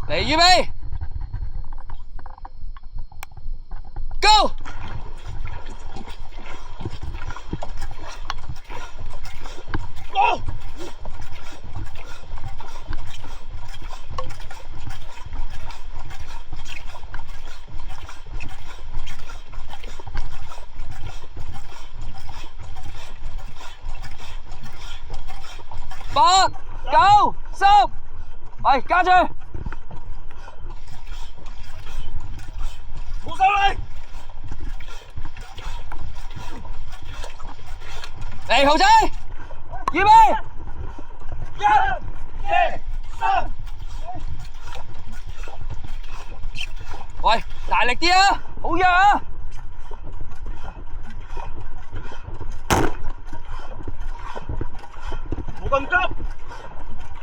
嚟預備 ，Go！ 8、9、10，喂，加住，冇手嚟，嚟豪仔，預備1、2、3，喂，大力啲啊，好弱啊！冇咁急。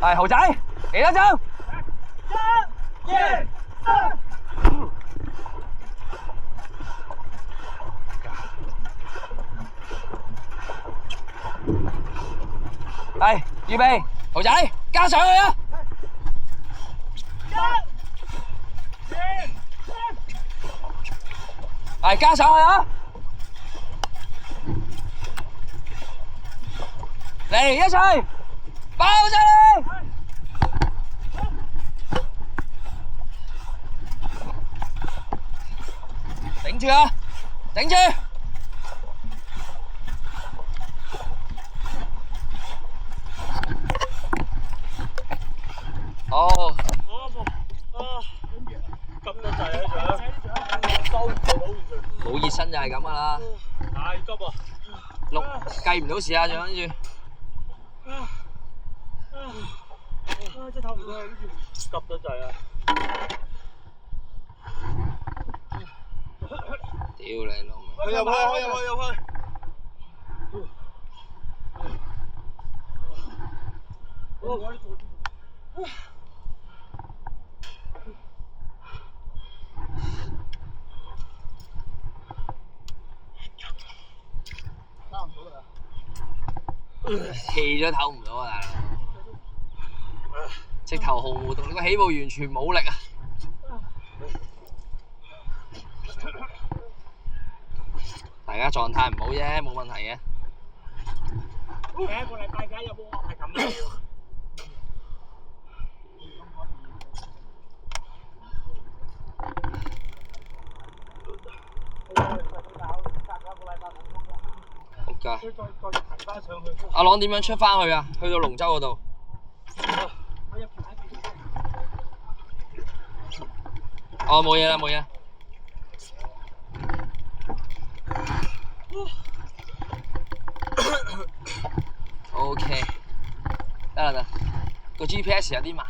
係豪仔，嚟啦走！ 1、2、3，係預備，豪仔加上去啊！ 1、2、3，係加上去啊！嚟一齊爆晒你！頂住啊！頂住！哦，急得滯啊！想收唔到完全。冇熱身就係咁噶啦，太急啊！計唔到時啊，仲跟住。真係唞唔到啊！急得滯啊！屌你老味！入去！氣都唞唔到啊，大佬！直頭毫無動力，個起步完全冇力啊！大家狀態唔好啫，冇問題嘅。第一個禮拜梗有冇係咁嘅？仆街！阿朗點樣出翻去啊？去到龍舟嗰度。哦，冇嘢啦，冇嘢。OK，得啦得，個 GPS 有啲慢。